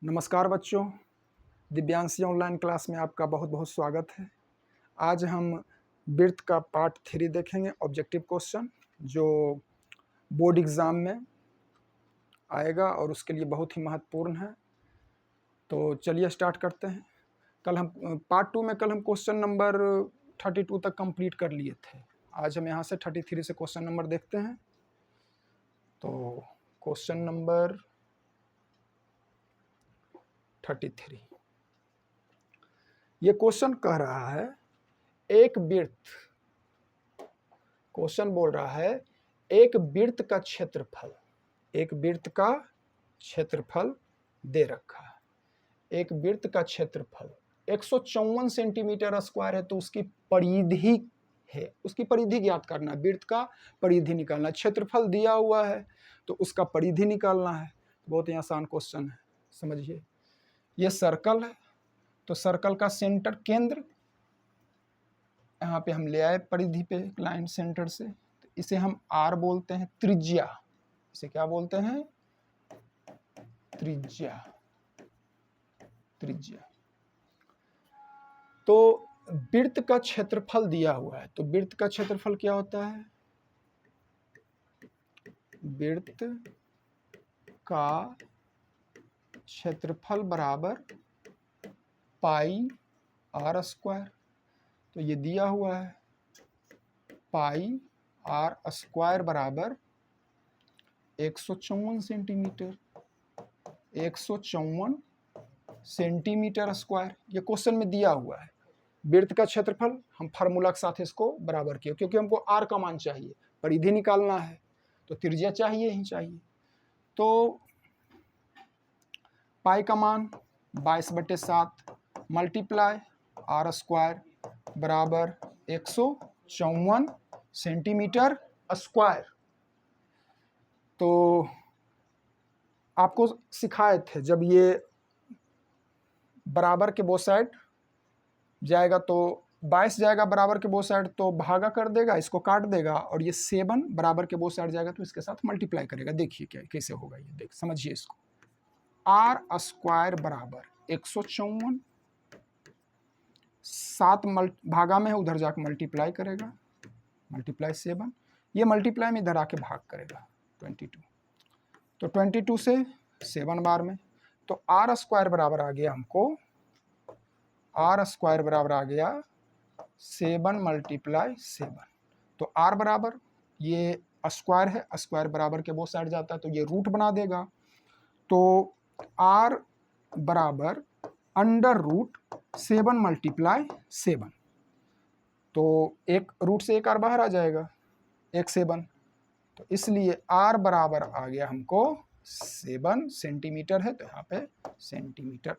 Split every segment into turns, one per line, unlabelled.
नमस्कार बच्चों, Divyanshi online class में आपका बहुत बहुत स्वागत है। आज हम वृत्त का पार्ट 3 देखेंगे, ऑब्जेक्टिव क्वेश्चन जो बोर्ड एग्ज़ाम में आएगा और उसके लिए बहुत ही महत्वपूर्ण है। तो चलिए स्टार्ट करते हैं। कल हम पार्ट 2 में कल हम क्वेश्चन नंबर 32 तक कंप्लीट कर लिए थे। आज हम यहाँ से 33 से क्वेश्चन नंबर देखते हैं। तो क्वेश्चन नंबर 33, ये क्वेश्चन कह रहा है एक वृत्त, क्वेश्चन बोल रहा है एक वृत्त का क्षेत्रफल, एक वृत्त का क्षेत्रफल दे रखा है। एक वृत्त का क्षेत्रफल 154 सेंटीमीटर स्क्वायर है, तो उसकी परिधि है, उसकी परिधि ज्ञात करना है। वृत्त का परिधि निकालना, क्षेत्रफल दिया हुआ है तो उसका परिधि निकालना है। बहुत ही आसान क्वेश्चन है, समझिए। ये सर्कल है, तो सर्कल का सेंटर केंद्र यहाँ पे हम ले आए परिधि पे लाइन सेंटर से, तो इसे हम आर बोलते हैं। त्रिज्या, इसे क्या बोलते हैं? त्रिज्या। त्रिज्या। तो वृत्त का क्षेत्रफल दिया हुआ है, तो वृत्त का क्षेत्रफल क्या होता है? वृत्त का क्षेत्रफल बराबर पाई आर स्क्वायर। तो ये दिया हुआ है पाई आर स्क्वायर बराबर 154 सेंटीमीटर, 154 सेंटीमीटर स्क्वायर। ये क्वेश्चन में दिया हुआ है। वृत्त का क्षेत्रफल हम फार्मूला के साथ इसको बराबर किया, क्योंकि हमको आर का मान चाहिए, परिधि निकालना है तो त्रिज्या चाहिए ही चाहिए। तो पाई का मान 22/7 मल्टीप्लाई आर स्क्वायर बराबर 154 सेंटीमीटर स्क्वायर। तो आपको सिखाए थे, जब ये बराबर के बोथ साइड जाएगा तो 22 जाएगा बराबर के बोथ साइड, तो भागा कर देगा, इसको काट देगा, और ये 7 बराबर के बोथ साइड जाएगा तो इसके साथ मल्टीप्लाई करेगा। देखिए क्या कैसे होगा ये, देख समझिए इसको। आर स्क्वायर बराबर 154, 7 भागा में है, उधर जाकर मल्टीप्लाई करेगा, मल्टीप्लाई 7, ये मल्टीप्लाई में इधर आके भाग करेगा 22, तो 22 से 7 बार में, तो आर स्क्वायर बराबर आ गया हमको, आर स्क्वायर बराबर आ गया 7 मल्टीप्लाई 7। तो आर बराबर, ये स्क्वायर है, स्क्वायर बराबर के बोथ साइड जाता है तो ये रूट बना देगा। तो आर बराबर अंडर रूट 7 मल्टीप्लाई 7, तो एक रूट से एक आर बाहर आ जाएगा, 1/7, तो इसलिए आर बराबर आ गया हमको 7 सेंटीमीटर है, तो यहाँ पे सेंटीमीटर,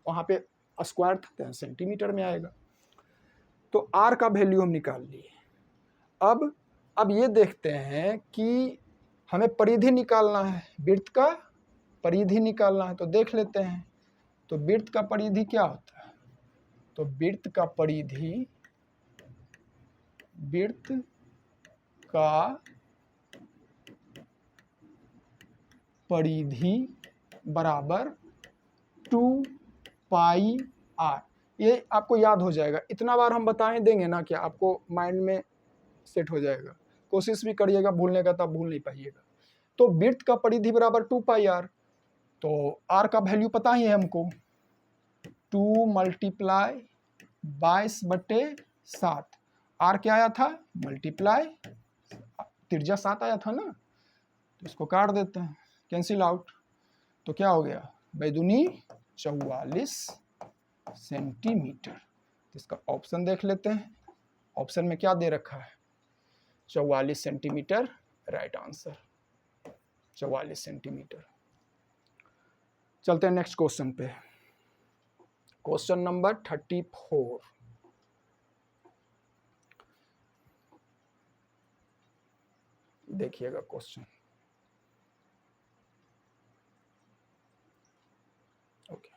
वहाँ पे स्क्वायर था तो सेंटीमीटर में आएगा। तो आर का वैल्यू हम निकाल लिए। अब ये देखते हैं कि हमें परिधि निकालना है, वृत्त का परिधि निकालना है, तो देख लेते हैं। तो वृत्त का परिधि क्या होता है? तो वृत्त का परिधि, वृत्त का परिधि बराबर 2 पाई आर। ये आपको याद हो जाएगा, इतना बार हम बताएं देंगे ना कि आपको माइंड में सेट हो जाएगा। कोशिश भी करिएगा भूलने का, तब भूल नहीं पाइएगा। तो वृत्त का परिधि बराबर 2 पाई आर, तो आर का वैल्यू पता ही है हमको, 2 मल्टीप्लाई 22/7। आर क्या आया था? मल्टीप्लाई, त्रिज्या 7 आया था ना, तो इसको काट देते हैं, कैंसिल आउट, तो क्या हो गया? बैदुनी 44 सेंटीमीटर। तो इसका ऑप्शन देख लेते हैं, ऑप्शन में क्या दे रखा है? 44 सेंटीमीटर, राइट आंसर 44 सेंटीमीटर। चलते हैं नेक्स्ट क्वेश्चन पे, क्वेश्चन नंबर 34। देखिएगा क्वेश्चन, ओके।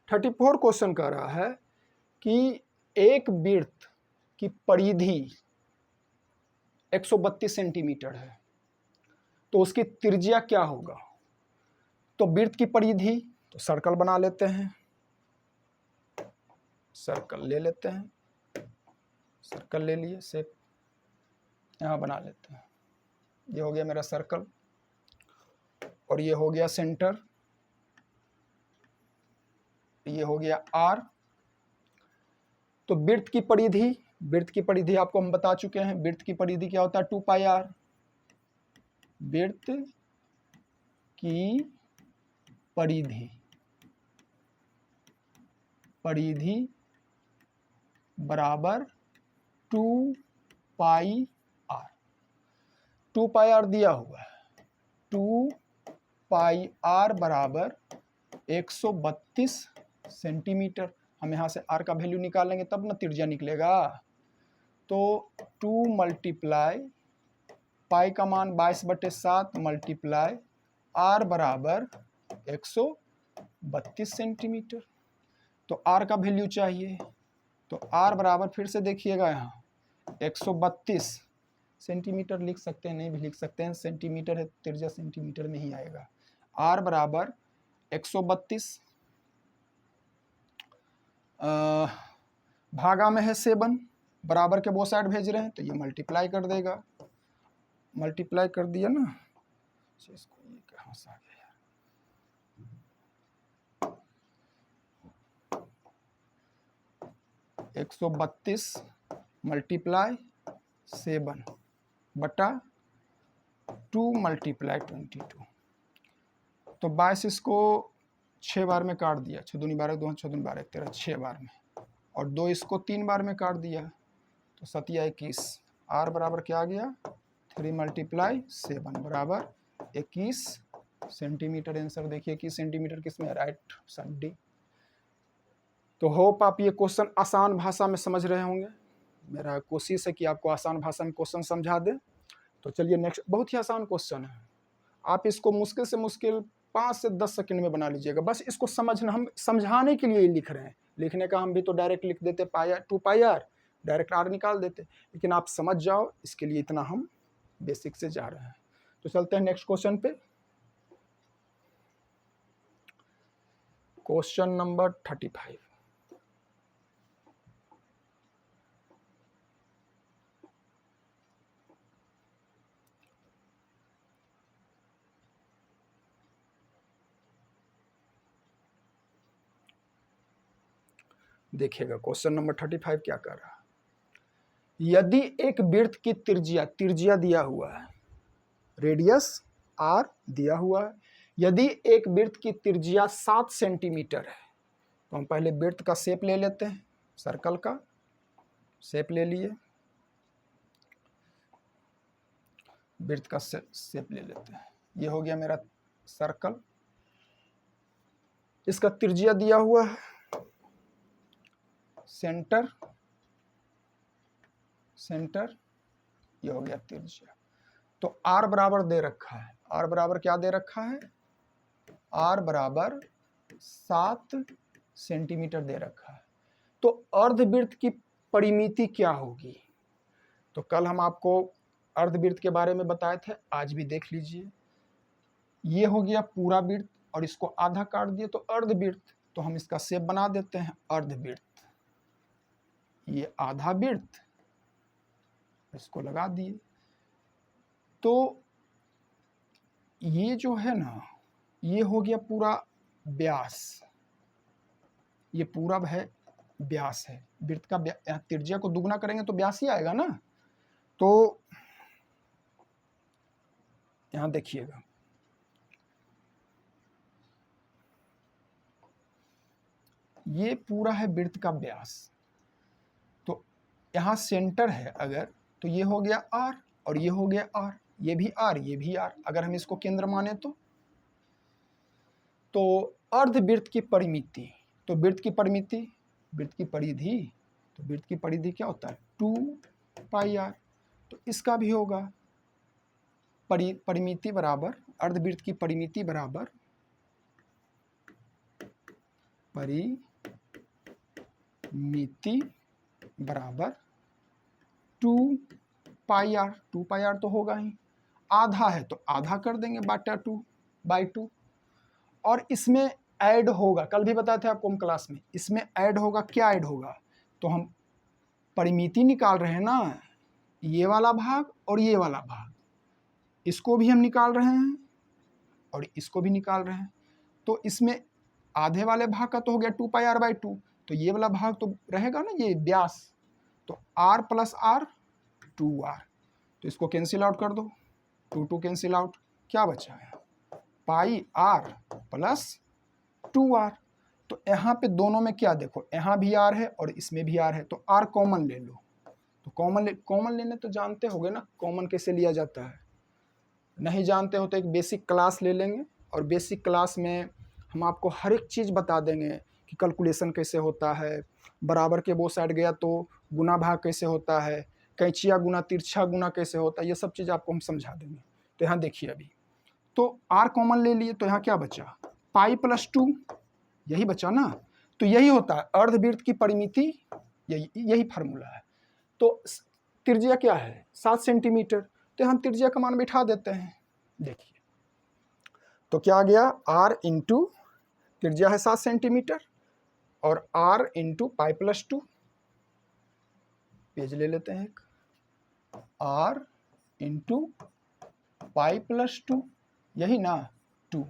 34 क्वेश्चन कह रहा है कि एक वृत्त की परिधि 132 सेंटीमीटर है, तो उसकी त्रिज्या क्या होगा? तो वृत्त की परिधि, तो सर्कल बना लेते हैं, सर्कल ले लेते हैं, सर्कल ले लिए, शेप यहाँ बना लेते हैं। ये हो गया मेरा सर्कल और ये हो गया सेंटर, ये हो गया आर। तो वृत्त की परिधि, वृत्त की परिधि आपको हम बता चुके हैं, वृत्त की परिधि क्या होता है 2 पाई आर। वृत्त की परिधि, परिधि बराबर 2 पाई आर। 2 पाई आर दिया हुआ है, 2 पाई आर बराबर 132 सेंटीमीटर। हम यहाँ से आर का वैल्यू निकालेंगे तब ना त्रिज्या निकलेगा। तो 2 मल्टीप्लाई पाई का मान 22/7 मल्टीप्लाई आर बराबर 132 सेंटीमीटर। तो आर का वैल्यू चाहिए, तो आर बराबर फिर से देखिएगा यहाँ 132 सेंटीमीटर लिख सकते हैं, नहीं भी लिख सकते हैं, सेंटीमीटर है, त्रिज्या सेंटीमीटर में ही आएगा। आर बराबर 132 भागा में है 7, बराबर के वो साइड भेज रहे हैं तो ये मल्टीप्लाई कर देगा, मल्टीप्लाई कर दिया ना। इसको ये कहाँ से आ गया यार, 132 मल्टीप्लाई 7 बटा 2 मल्टीप्लाई 22। तो 22 इसको 6 बार में काट दिया, 6 दूनी 12, 2 6 दूनी 12, 13, 6 बार में, और 2 इसको 3 बार में काट दिया, तो 7 या 21। आर बराबर क्या आ गया 3 मल्टीप्लाई 7 बराबर 21 सेंटीमीटर। आंसर देखिए 21 सेंटीमीटर किसमें, राइट ऑप्शन डी। तो होप आप ये क्वेश्चन आसान भाषा में समझ रहे होंगे। मेरा कोशिश है कि आपको आसान भाषा में क्वेश्चन समझा दे। तो चलिए नेक्स्ट, बहुत ही आसान क्वेश्चन है, आप इसको मुश्किल से मुश्किल 5 से 10 सेकंड में बना लीजिएगा। बस इसको समझना, हम समझाने के लिए ही लिख रहे हैं। लिखने का हम भी तो डायरेक्ट लिख देते पाई 2 पाई आर, डायरेक्ट आर निकाल देते, लेकिन आप समझ जाओ इसके लिए इतना हम बेसिक से जा रहे हैं। तो चलते हैं नेक्स्ट क्वेश्चन पे। Question number 35। देखिएगा क्वेश्चन नंबर 35 क्या कर रहा है। यदि एक वृत्त की त्रिज्या, त्रिज्या दिया हुआ है, रेडियस आर दिया हुआ है, यदि एक वृत्त की त्रिज्या 7 सेंटीमीटर है, तो हम पहले वृत्त का शेप ले लेते हैं, सर्कल का शेप ले लिए, वृत्त का शेप ले लेते हैं। ये हो गया मेरा सर्कल, इसका त्रिज्या दिया हुआ है, सेंटर, सेंटर, ये हो गया त्रिज्या। तो आर बराबर दे रखा है, आर बराबर क्या दे रखा है, आर बराबर 7 सेंटीमीटर दे रखा है। तो अर्धवृत्त की परिमिति क्या होगी। तो कल हम आपको अर्धवृत्त के बारे में बताए थे, आज भी देख लीजिए। ये हो गया पूरा वृत्त और इसको आधा काट दिए तो अर्धवृत्त। तो हम इसका शेप बना देते हैं अर्धवृत्त, ये आधा वृत्त, इसको लगा दिए। तो ये जो है ना, ये हो गया पूरा व्यास, ये पूरा है व्यास है वृत्त का। त्रिज्या को दुगना करेंगे तो व्यास ही आएगा ना। तो यहां देखिएगा, ये पूरा है वृत्त का व्यास। तो यहां सेंटर है अगर, तो ये हो गया आर और ये हो गया आर, ये भी आर, ये भी आर। अगर हम इसको केंद्र माने तो अर्धवृत्त की परिमिति, तो वृत्त की परिमिति, वृत्त की परिधि, तो वृत्त की परिधि क्या होता है 2 पाई आर। तो इसका भी होगा परिमिति बराबर, अर्धवृत्त की परिमिति बराबर परिमिति बराबर 2 पाई आर। 2 पाई आर तो होगा ही, आधा है तो आधा कर देंगे बाटा 2/2, और इसमें ऐड होगा, कल भी बताए थे आपको हम क्लास में, इसमें ऐड होगा, क्या ऐड होगा, तो हम परिमिति निकाल रहे हैं ना, ये वाला भाग और ये वाला भाग, इसको भी हम निकाल रहे हैं और इसको भी निकाल रहे हैं। तो इसमें आधे वाले भाग का तो हो गया 2πr/2, तो ये वाला भाग तो रहेगा ना, ये व्यास, तो r + r 2r, तो इसको कैंसिल आउट कर दो, 2 कैंसिल आउट, क्या बचा है πr + 2r। तो यहाँ पे दोनों में क्या देखो, यहाँ भी r है और इसमें भी r है, तो r कॉमन ले लो। तो कॉमन लेने तो जानते होगे ना कॉमन कैसे लिया जाता है, नहीं जानते हो तो एक बेसिक क्लास ले लेंगे, और बेसिक क्लास में हम आपको हर एक चीज़ बता देंगे कि कैलकुलेशन कैसे होता है, बराबर के वो साइड गया तो गुना भाग कैसे होता है, कैंचिया गुना तिरछा गुना कैसे होता है, ये सब चीज़ आपको हम समझा देंगे। तो यहाँ देखिए अभी तो r कॉमन ले लिए, तो यहाँ क्या बचा, पाई + 2, यही बचा ना। तो यही होता है अर्धवृत्त की परिमिति, यही फार्मूला है। तो त्रिज्या क्या है 7 सेंटीमीटर, तो हम त्रिज्या का मान बिठा देते हैं। देखिए तो क्या आ गया, r इंटू त्रिज्या है 7 सेंटीमीटर और r इंटू पाई + 2, पेज ले लेते हैं एक, r इंटू पाई + 2, यही ना 2,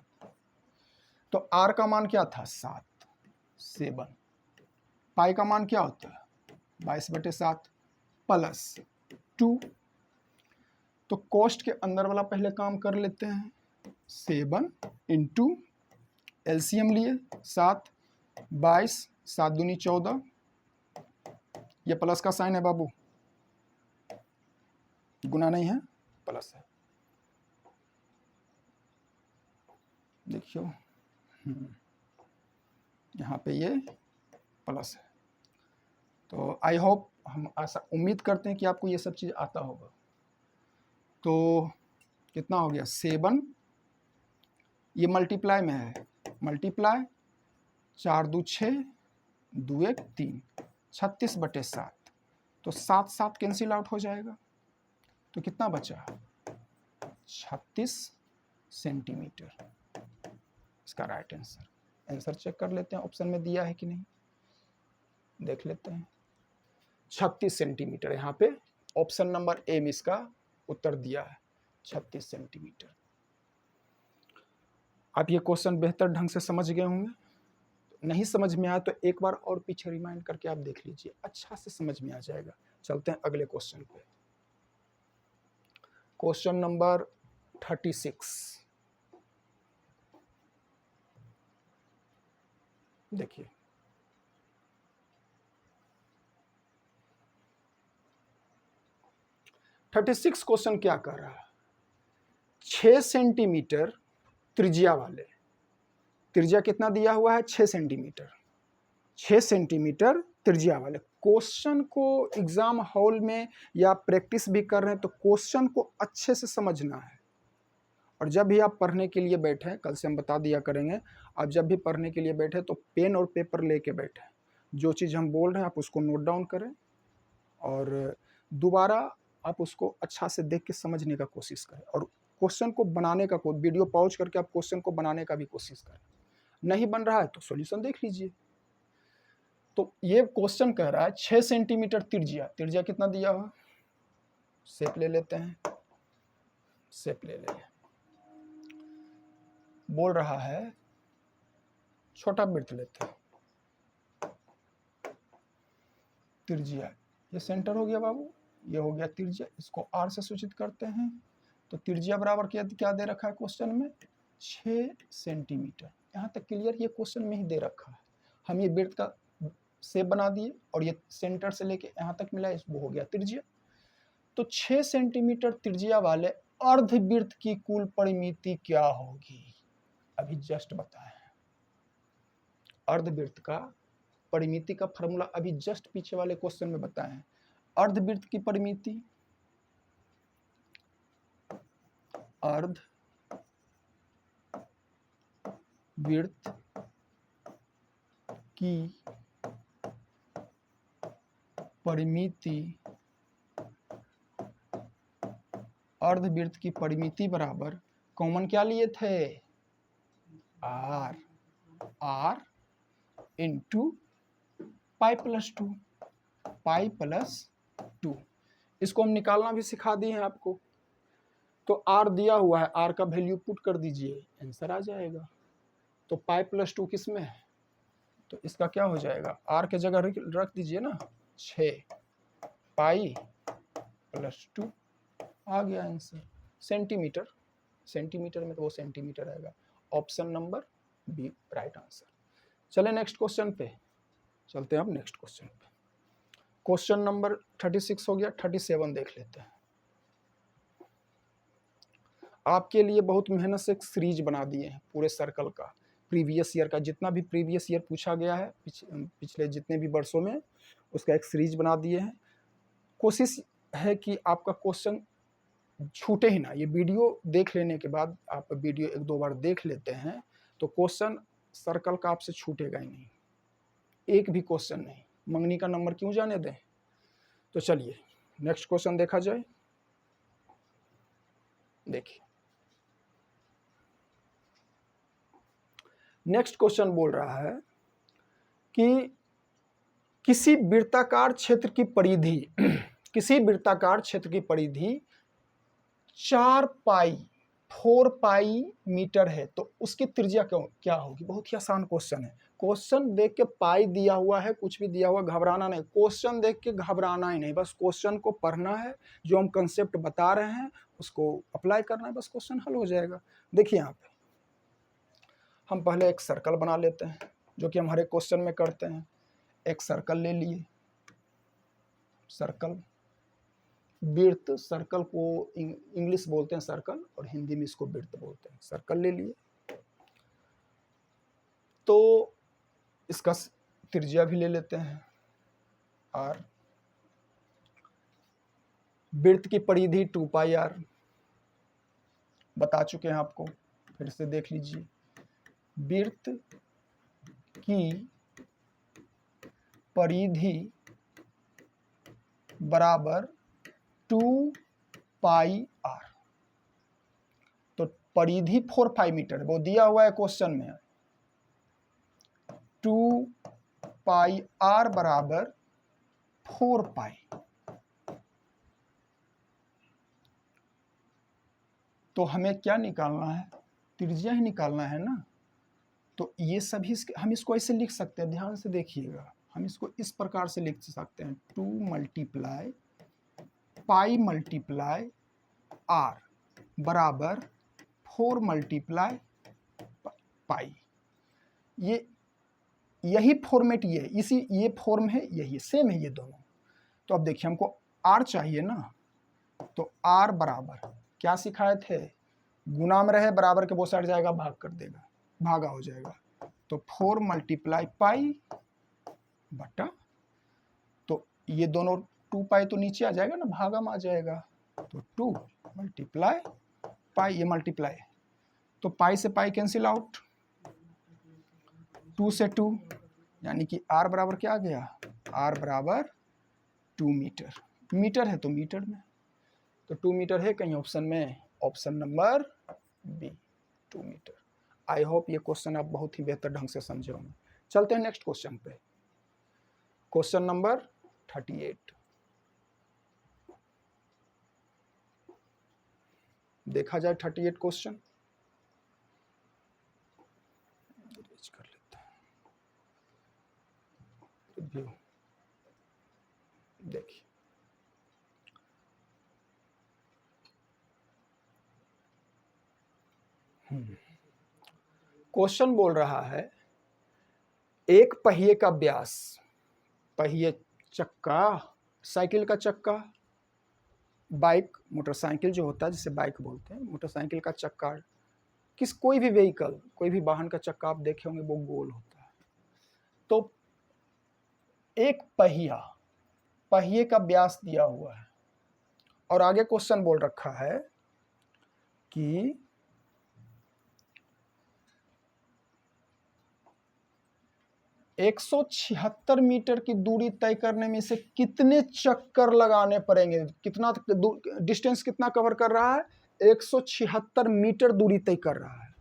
तो r का मान क्या था 7, पाई का मान क्या होता है 22/7 + 2। तो कोष्ठ के अंदर वाला पहले काम कर लेते हैं, 7 इंटू एलसीएम लिए 7, 22, 7 दूनी 14, ये प्लस का साइन है बाबू, गुना नहीं है प्लस है, देखियो यहाँ पे ये प्लस है। तो आई होप, हम ऐसा उम्मीद करते हैं कि आपको ये सब चीज़ आता होगा। तो कितना हो गया 7, ये मल्टीप्लाई में है, मल्टीप्लाई 4 2 6, 2 1 3, 36/7, तो 7 7 कैंसिल आउट हो जाएगा, तो कितना बचा 36 सेंटीमीटर, इसका राइट आंसर चेक कर लेते हैं, ऑप्शन में दिया है कि नहीं, देख लेते हैं। 36 सेंटीमीटर यहाँ पे ऑप्शन नंबर ए में इसका उत्तर दिया है, 36 सेंटीमीटर। आप ये क्वेश्चन बेहतर ढंग से समझ गए होंगे, नहीं समझ में आया तो एक बार और पीछे रिमाइंड करके आप देख लीजिए, अच्छा से समझ में आ जाएगा। चलते हैं अगले क्वेश्चन पे, क्वेश्चन नंबर 36। देखिए 36 क्वेश्चन क्या कर रहा है, 6 सेंटीमीटर त्रिज्या वाले, त्रिज्या कितना दिया हुआ है 6 सेंटीमीटर, 6 सेंटीमीटर त्रिज्या वाले क्वेश्चन को एग्जाम हॉल में या प्रैक्टिस भी कर रहे हैं तो क्वेश्चन को अच्छे से समझना है। और जब भी आप पढ़ने के लिए बैठे, कल से हम बता दिया करेंगे, आप जब भी पढ़ने के लिए बैठे तो पेन और पेपर लेके बैठे, जो चीज़ हम बोल रहे हैं आप उसको नोट डाउन करें और दोबारा आप उसको अच्छा से देख के समझने का कोशिश करें, और क्वेश्चन को बनाने का, वीडियो पॉज करके आप क्वेश्चन को बनाने का भी कोशिश करें। नहीं बन रहा है तो सॉल्यूशन देख लीजिए। तो ये क्वेश्चन कह रहा है 6 सेंटीमीटर त्रिज्या, त्रिज्या कितना दिया हुआ, शेप ले लेते हैं, शेप ले लें, बोल रहा है छोटा वृत्त लेते हैं, त्रिज्या, ये सेंटर हो गया बाबू, ये हो गया त्रिज्या, इसको r से सूचित करते हैं। तो त्रिज्या बराबर क्या दे रखा है क्वेश्चन में 6 सेंटीमीटर, यहाँ तक क्लियर, ये क्वेश्चन में ही दे रखा है। हम ये वृत्त का शेप बना दिए और ये सेंटर से लेके यहाँ तक मिला, वो हो गया त्रिज्या। तो 6 सेंटीमीटर त्रिज्या वाले अर्धवृत्त की कुल परिमिति क्या होगी, अभी जस्ट बताए, अर्धवृत्त का परिमिति का फॉर्मूला अभी जस्ट पीछे वाले क्वेश्चन में बताए हैं। अर्धवृत्त की परिमिति, अर्धवृत्त की परिमिति, अर्धवृत्त की परिमिति बराबर, कॉमन क्या लिए थे R R into pi plus two, pi plus two. इसको हम निकालना भी सिखा दिए हैं आपको। तो आर दिया हुआ है, आर का वैल्यू पुट कर दीजिए, आंसर आ जाएगा। तो पाई प्लस टू किस में है, तो इसका क्या हो जाएगा, आर के जगह रख दीजिए ना 6 पाई प्लस टू, आ गया आंसर। सेंटीमीटर, सेंटीमीटर में तो वो सेंटीमीटर आएगा। Option number B right answer. चले नेक्स्ट क्वेश्चन पे चलते हैं। अब नेक्स्ट क्वेश्चन पे, क्वेश्चन नंबर 36 हो गया, 37 देख लेते हैं। आपके लिए बहुत मेहनत से एक सीरीज बना दिए हैं पूरे सर्कल का, प्रीवियस ईयर का जितना भी प्रीवियस ईयर पूछा गया है पिछले जितने भी वर्षों में, उसका एक सीरीज बना दिए हैं। कोशिश है कि आपका क्वेश्चन छूटे ही ना। ये वीडियो देख लेने के बाद, आप वीडियो 1-2 बार देख लेते हैं तो क्वेश्चन सर्कल का आपसे छूटेगा ही नहीं, एक भी क्वेश्चन नहीं। मंगनी का नंबर क्यों जाने दें। तो चलिए नेक्स्ट क्वेश्चन देखा जाए। देखिए नेक्स्ट क्वेश्चन बोल रहा है कि किसी वृत्ताकार क्षेत्र की परिधि किसी वृत्ताकार क्षेत्र की परिधि 4 पाई मीटर है, तो उसकी त्रिज्या क्या होगी। बहुत ही आसान क्वेश्चन है। क्वेश्चन देख के पाई दिया हुआ है, कुछ भी दिया हुआ, घबराना नहीं। क्वेश्चन देख के घबराना ही नहीं, बस क्वेश्चन को पढ़ना है, जो हम कंसेप्ट बता रहे हैं उसको अप्लाई करना है, बस क्वेश्चन हल हो जाएगा। देखिए यहाँ पे हम पहले एक सर्कल बना लेते हैं, जो कि हम हर एक क्वेश्चन में करते हैं। एक सर्कल ले लिए, सर्कल वृत्त, सर्कल को इंग्लिश बोलते हैं सर्कल और हिंदी में इसको वृत्त बोलते हैं। सर्कल ले लिए, तो इसका त्रिज्या भी ले लेते हैं आर। वृत्त की परिधि 2 पाई आर बता चुके हैं आपको, फिर से देख लीजिए। वृत्त की परिधि बराबर 2 पाई आर। तो परिधि 4 पाई मीटर है, वो दिया हुआ है क्वेश्चन में। 2 पाई आर बराबर 4 पाई। तो हमें क्या निकालना है, त्रिज्या ही निकालना है ना। तो ये सभी हम इसको ऐसे लिख सकते हैं, ध्यान से देखिएगा। हम इसको इस प्रकार से लिख सकते हैं, 2 मल्टीप्लाई पाई मल्टीप्लाई आर बराबर 4 मल्टीप्लाई पाई। यही फॉर्मेट ये इसी ये फॉर्म है, यही सेम है ये दोनों। तो अब देखिए हमको आर चाहिए ना, तो आर बराबर क्या सिखाए थे, गुना में रहे बराबर के वो साइड जाएगा, भाग कर देगा, भागा हो जाएगा। तो 4 मल्टीप्लाई पाई बटा, तो ये दोनों 2 पाई तो नीचे आ जाएगा ना, भागा में आ जाएगा। तो 2 मल्टीप्लाई पाई, ये मल्टीप्लाई, तो पाई से पाई कैंसिल आउट, 2 से 2, यानी कि आर बराबर क्या आ गया, आर बराबर 2 मीटर। मीटर है तो मीटर में, तो 2 मीटर है कहीं ऑप्शन में, option number B 2 metre. I hope ये क्वेश्चन आप बहुत ही बेहतर ढंग से समझे होंगे। चलते हैं नेक्स्ट क्वेश्चन पे, क्वेश्चन नंबर 38। देखा जाए 38 क्वेश्चन, कर लेते हैं। देखिए क्वेश्चन बोल रहा है एक पहिए का व्यास, पहिए चक्का, साइकिल का चक्का, बाइक मोटरसाइकिल जो होता है जिसे बाइक बोलते हैं, मोटरसाइकिल का चक्का, कोई भी व्हीकल, कोई भी वाहन का चक्का आप देखे होंगे वो गोल होता है। तो एक पहिए का व्यास दिया हुआ है और आगे क्वेश्चन बोल रखा है कि 176 मीटर की दूरी तय करने में से कितने चक्कर लगाने पड़ेंगे। कितना डिस्टेंस कितना कवर कर रहा है, 176 मीटर दूरी तय कर रहा है।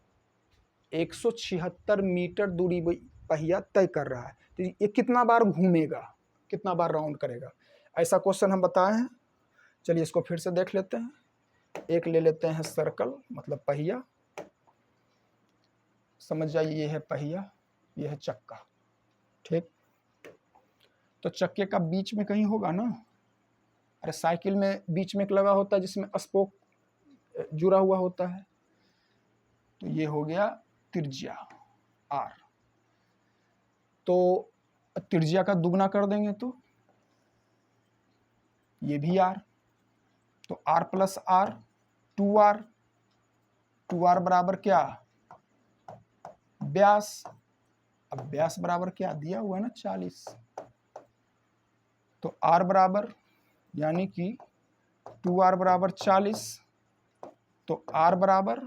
176 मीटर दूरी पहिया तय कर रहा है, तो ये कितना बार घूमेगा, कितना बार राउंड करेगा, ऐसा क्वेश्चन हम बताए हैं। चलिए इसको फिर से देख लेते हैं। एक ले लेते हैं सर्कल, मतलब पहिया, समझ जाइए ये है पहिया, ये है चक्का, ठीक। तो चक्के का बीच में कहीं होगा ना, अरे साइकिल में बीच में एक लगा होता है जिसमें स्पोक जुड़ा हुआ होता है, तो ये हो गया त्रिज्या आर। तो त्रिज्या का दुगना कर देंगे तो ये भी आर, तो are plus are 2r, 2r बराबर क्या, व्यास। अब व्यास बराबर क्या दिया हुआ है ना 40, तो r बराबर यानी कि 2r बराबर 40, तो r बराबर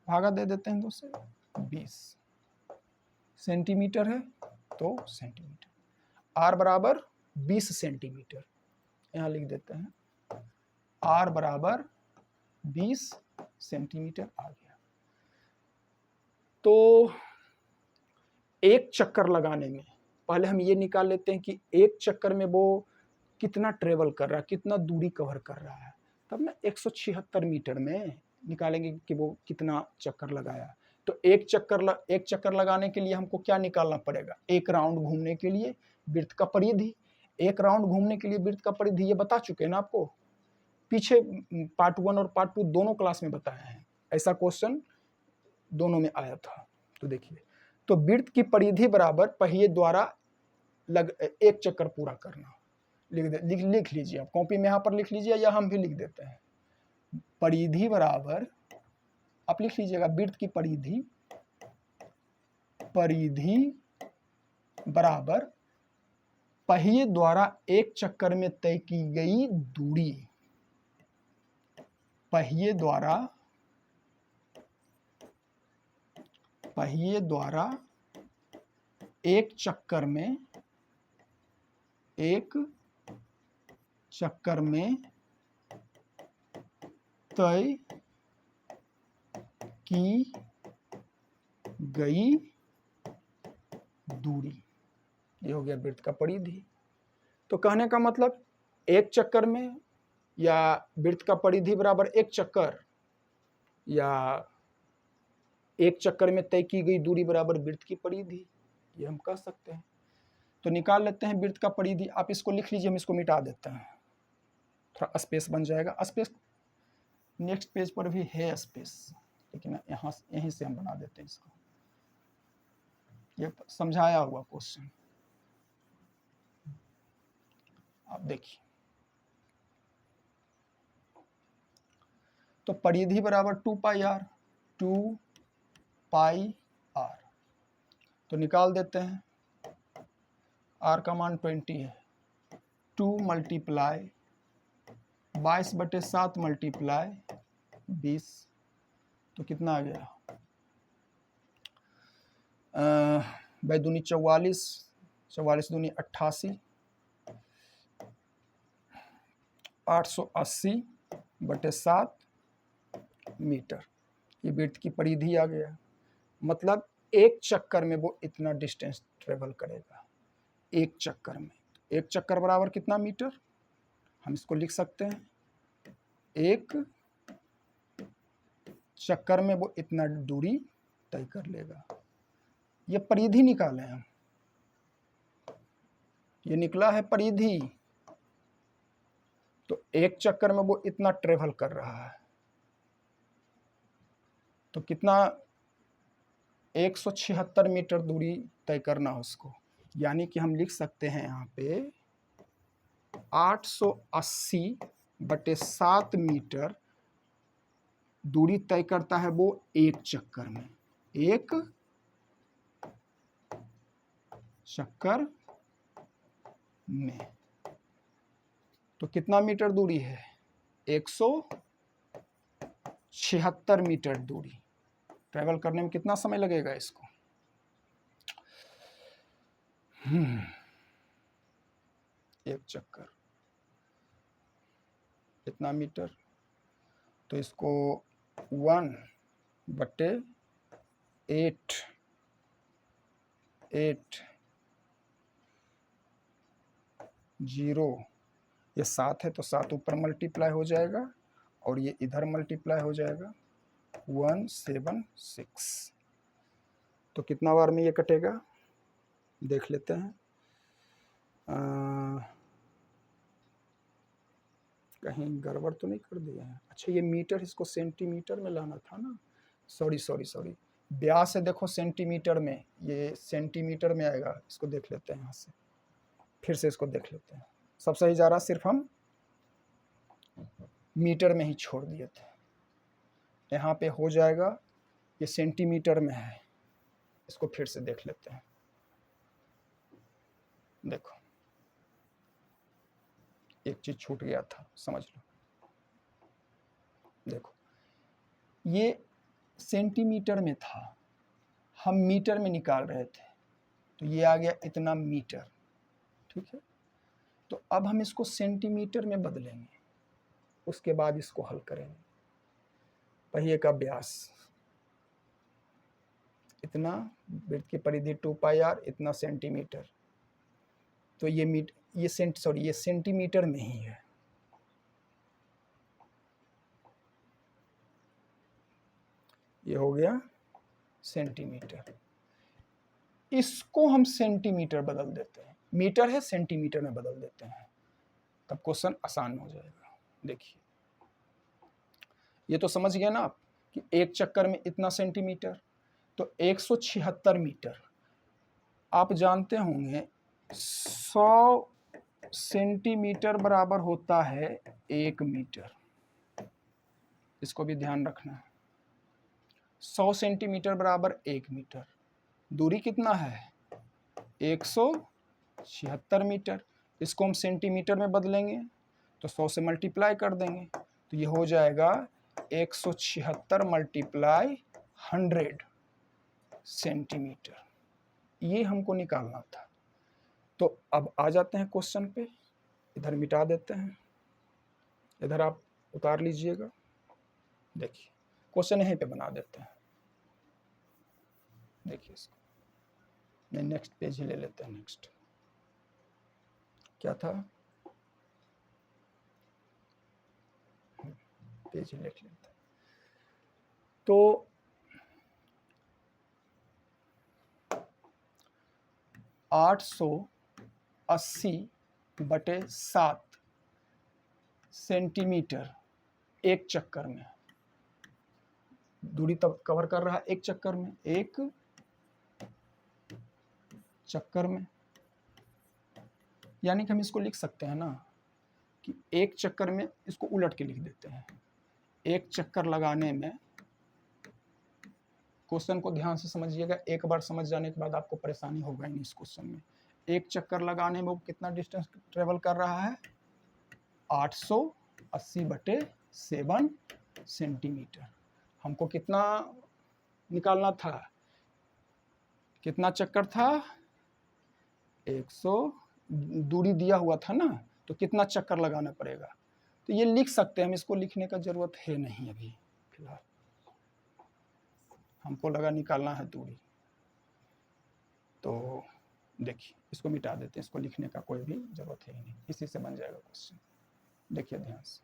भागा दे देते हैं 2 से, 20 सेंटीमीटर है, तो सेंटीमीटर, r बराबर 20 सेंटीमीटर, यहाँ लिख देते हैं r बराबर 20 सेंटीमीटर आ गया। तो एक चक्कर लगाने में पहले हम ये निकाल लेते हैं कि एक चक्कर में वो कितना ट्रेवल कर रहा है, कितना दूरी कवर कर रहा है, तब ना 176 मीटर में निकालेंगे कि वो कितना चक्कर लगाया। तो एक चक्कर लगाने के लिए हमको क्या निकालना पड़ेगा, एक राउंड घूमने के लिए वृत्त का परिधि, एक राउंड घूमने के लिए वृत्त का परिधि ये बता चुके हैं ना आपको, पीछे पार्ट 1 और पार्ट 2 दोनों क्लास में बताया है, ऐसा क्वेश्चन दोनों में आया था। तो देखिए, तो वृत्त की परिधि बराबर पहिए द्वारा एक चक्कर पूरा करना, लिख लीजिए आप कॉपी में, यहाँ पर लिख लीजिए या हम भी लिख देते हैं। परिधि बराबर, आप लिख लीजिएगा, वृत्त की परिधि बराबर पहिए द्वारा एक चक्कर में तय की गई दूरी, पहिए द्वारा एक चक्कर में तय की गई दूरी, ये हो गया वृत्त का परिधि। तो कहने का मतलब एक चक्कर में, या वृत्त का परिधि बराबर एक चक्कर, या एक चक्कर में तय की गई दूरी बराबर वृत्त की परिधि, ये हम कह सकते हैं। तो निकाल लेते हैं वृत्त का परिधि, आप इसको लिख लीजिए, हम इसको मिटा देते हैं, थोड़ा स्पेस बन जाएगा। स्पेस नेक्स्ट पेज पर भी है स्पेस, लेकिन यहीं से हम बना देते हैं इसको, ये समझाया हुआ क्वेश्चन। आप देखिए, तो परिधि बराबर 2 पाई आर, 2 पाई आर, तो निकाल देते हैं। आर का मान 20 है, 2 मल्टीप्लाई 22/7 मल्टीप्लाई 20, तो कितना आ गया, बाई दूनी 44, 44 दूनी 88, 880/7 मीटर, ये वृत्त की परिधि आ गया। मतलब एक चक्कर में वो इतना डिस्टेंस ट्रेवल करेगा, एक चक्कर में। एक चक्कर बराबर कितना मीटर, हम इसको लिख सकते हैं, एक चक्कर में वो इतना दूरी तय कर लेगा। ये परिधि निकाले हम, ये निकला है परिधि, तो एक चक्कर में वो इतना ट्रेवल कर रहा है, तो कितना, 176 मीटर दूरी तय करना उसको, यानी कि हम लिख सकते हैं यहाँ पे 880/7 मीटर दूरी तय करता है वो एक चक्कर में, एक चक्कर में। तो कितना मीटर दूरी है, 176 मीटर दूरी ट्रैवल करने में कितना समय लगेगा इसको, एक चक्कर कितना मीटर, तो इसको 1/7 8 0, ये 7 है तो 7 ऊपर मल्टीप्लाई हो जाएगा और ये इधर मल्टीप्लाई हो जाएगा 176। तो कितना बार में ये कटेगा देख लेते हैं। कहीं गड़बड़ तो नहीं कर दिया है? अच्छा ये मीटर, इसको सेंटीमीटर में लाना था ना, सॉरी ब्यास है, देखो सेंटीमीटर में, ये सेंटीमीटर में आएगा, इसको देख लेते हैं यहाँ से, फिर से इसको देख लेते हैं। सब सही जा रहा, सिर्फ हम मीटर में ही छोड़ दिए थे। यहाँ पे हो जाएगा, ये सेंटीमीटर में है, इसको फिर से देख लेते हैं। देखो एक चीज छूट गया था, समझ लो। देखो ये सेंटीमीटर में था, हम मीटर में निकाल रहे थे, तो ये आ गया इतना मीटर, ठीक है। तो अब हम इसको सेंटीमीटर में बदलेंगे, उसके बाद इसको हल करेंगे। पहिए का व्यास इतना, वृत्त की परिधि 2πr, इतना सेंटीमीटर, तो ये सेंटीमीटर में ही है। ये हो गया सेंटीमीटर, इसको हम सेंटीमीटर बदल देते हैं, मीटर है सेंटीमीटर में बदल देते हैं, तब क्वेश्चन आसान हो जाएगा। देखिए ये तो समझ गए ना आप कि एक चक्कर में इतना सेंटीमीटर, तो 176 मीटर। आप जानते होंगे 100 सेंटीमीटर बराबर होता है 1 मीटर, इसको भी ध्यान रखना है। 100 सेंटीमीटर बराबर 1 मीटर, दूरी कितना है 176 मीटर, इसको हम सेंटीमीटर में बदलेंगे तो 100 से मल्टीप्लाई कर देंगे, तो ये हो जाएगा 176 मल्टीप्लाई 100 सेंटीमीटर, ये हमको निकालना था। तो अब आ जाते हैं क्वेश्चन पे, इधर मिटा देते हैं, इधर आप उतार लीजिएगा। देखिए क्वेश्चन यहीं पे बना देते हैं। देखिए इसको मैं नेक्स्ट पेज ही ले लेते हैं। नेक्स्ट क्या था, पेज ही लिख लेते हैं। तो 880/7 सेंटीमीटर एक चक्कर में, दूरी तब कवर कर रहा है एक चक्कर में, एक चक्कर में, यानी कि हम इसको लिख सकते हैं ना कि एक चक्कर में, इसको उलट के लिख देते हैं। एक चक्कर लगाने में, क्वेश्चन को ध्यान से समझिएगा, एक बार समझ जाने के बाद आपको परेशानी होगा नहीं इस क्वेश्चन में। एक चक्कर लगाने में वो कितना डिस्टेंस ट्रेवल कर रहा है 880/7 सेंटीमीटर। हमको कितना निकालना था, कितना चक्कर था 100, दूरी दिया हुआ था ना, तो कितना चक्कर लगाना पड़ेगा, तो ये लिख सकते हैं हम, इसको लिखने का जरूरत है नहीं अभी फिलहाल, हमको लगा निकालना है दूरी। तो देखिए इसको मिटा देते हैं, इसको लिखने का कोई भी जरूरत है ही नहीं, इसी से बन जाएगा क्वेश्चन। देखिए ध्यान से,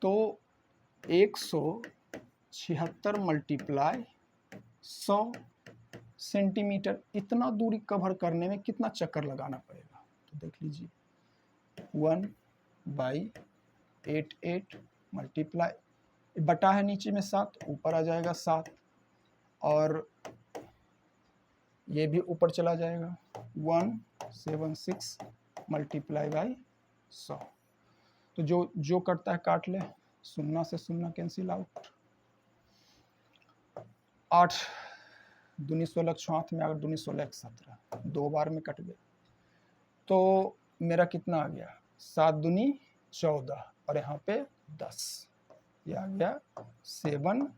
तो 176 मल्टीप्लाई 100 सेंटीमीटर, इतना दूरी कवर करने में कितना चक्कर लगाना पड़ेगा, तो देख लीजिए 1/88 मल्टीप्लाई, बटा है नीचे में 7, ऊपर आ जाएगा 7, और ये भी ऊपर चला जाएगा 176 मल्टीप्लाई बाई 100। तो जो करता है काट ले, 0 से 0 कैंसिल आउट, 8 दूनी 16 हाथ में, अगर दूनी 16 17, 2 बार में कट गया। तो मेरा कितना आ गया 7 दूनी 14, और यहाँ पे 10, ये आ गया 7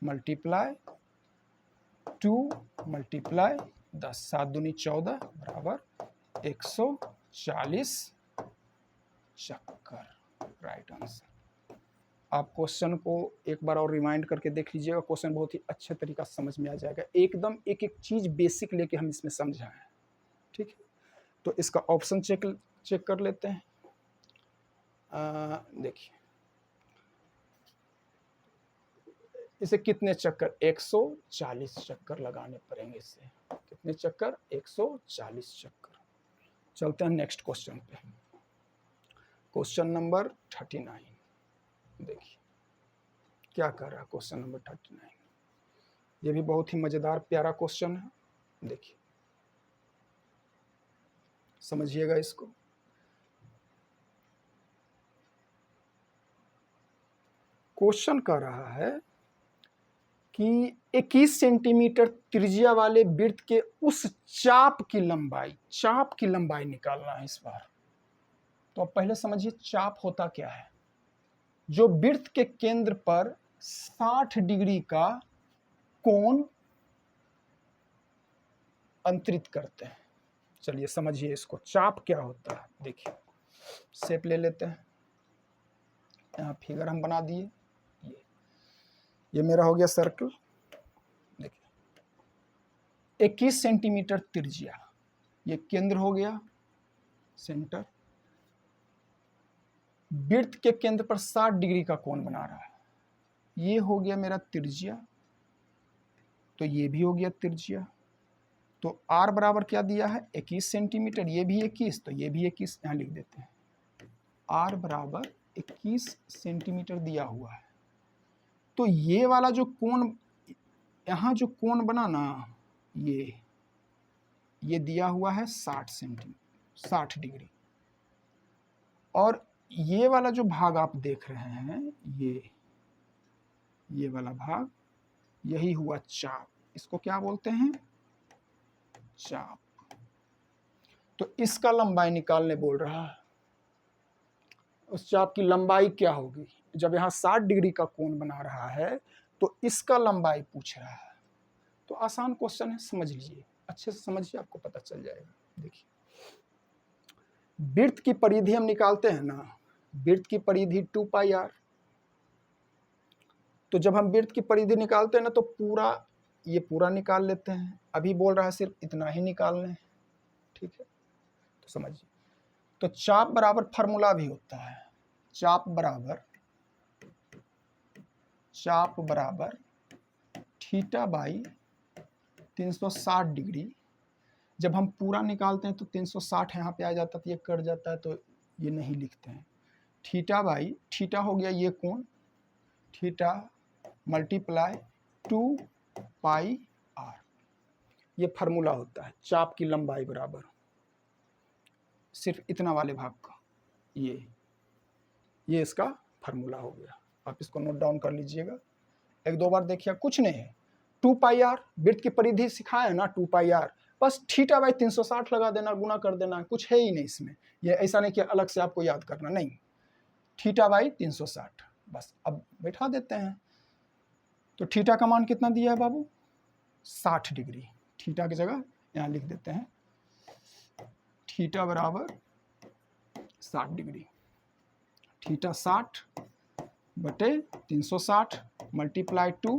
मल्टीप्लाई 2 मल्टीप्लाई 10, 7 दूनी 14 बराबर 140 चक्कर, राइट आंसर। आप क्वेश्चन को एक बार और रिमाइंड करके देख लीजिएगा, क्वेश्चन बहुत ही अच्छे तरीका से समझ में आ जाएगा, एकदम एक एक चीज़ बेसिक लेके हम इसमें समझा है। ठीक है, तो इसका ऑप्शन चेक कर लेते हैं। देखिए इसे कितने चक्कर, 140 चक्कर लगाने पड़ेंगे। इसे कितने चक्कर, 140 चक्कर। चलते हैं नेक्स्ट क्वेश्चन पे, क्वेश्चन नंबर 39। देखिए क्या कर रहा है क्वेश्चन नंबर 39। ये भी बहुत ही मजेदार प्यारा क्वेश्चन है, देखिए समझिएगा इसको। क्वेश्चन कर रहा है कि 21 सेंटीमीटर त्रिज्या वाले वृत्त के उस चाप की लंबाई निकालना है इस बार। तो अब पहले समझिए चाप होता क्या है। जो वृत्त के केंद्र पर 60 डिग्री का कोण अंतरित करते हैं। चलिए समझिए इसको, चाप क्या होता है। देखिए शेप ले लेते हैं, यहाँ फिगर हम बना दिए, ये मेरा हो गया सर्कल। देखिए 21 सेंटीमीटर त्रिज्या, ये केंद्र हो गया सेंटर, वृत्त के केंद्र पर 60 डिग्री का कोण बना रहा है, ये हो गया मेरा त्रिज्या, तो ये भी हो गया त्रिज्या। तो r बराबर क्या दिया है, 21 सेंटीमीटर, ये भी 21, तो ये भी 21 यहाँ लिख देते हैं। r बराबर 21 सेंटीमीटर दिया हुआ है। तो ये वाला जो कोण, यहाँ जो कोण बना ना, ये दिया हुआ है 60 डिग्री। और ये वाला जो भाग आप देख रहे हैं, ये वाला भाग, यही हुआ चाप। इसको क्या बोलते हैं, चाप। तो इसका लंबाई निकालने बोल रहा है। उस चाप की लंबाई क्या होगी, जब यहाँ 60 डिग्री का कोण बना रहा है तो इसका लंबाई पूछ रहा है। तो आसान क्वेश्चन है, समझ लीजिए, अच्छे से समझिए, आपको पता चल जाएगा। देखिए वृत्त की परिधि हम निकालते हैं ना, वृत्त की परिधि 2 पाई r। तो जब हम वृत्त की परिधि निकालते हैं ना, तो ये पूरा निकाल लेते हैं। अभी बोल रहा है सिर्फ इतना ही निकालना है, ठीक है। तो समझिए, तो चाप बराबर फार्मूला भी होता है, चाप बराबर थीटा बाई 360 डिग्री। जब हम पूरा निकालते हैं तो 360 यहाँ पे आ जाता है, तो ये कट जाता है, तो ये नहीं लिखते हैं। थीटा बाई, थीटा हो गया ये कोण, थीटा मल्टीप्लाई 2 पाई r, ये फार्मूला होता है चाप की लंबाई बराबर सिर्फ इतना वाले भाग का, ये इसका फार्मूला हो गया। आप इसको नोट डाउन कर लीजिएगा, एक दो बार देखिए, कुछ नहीं है। 2 पाई r, वृत्त की परिधि सिखाया है ना, 2 पाई r, बस थीटा बाई 360 लगा देना, गुना कर देना, कुछ है ही नहीं इसमें। ये ऐसा नहीं कि अलग से आपको याद करना, नहीं, थीटा बाई 360 बस। अब बैठा देते हैं, तो थीटा का मान कितना दिया है बाबू, 60 डिग्री। थीटा की जगह यहाँ लिख देते हैं थीटा बराबर 60 डिग्री। थीटा 60 बटे 360 मल्टीप्लाई 2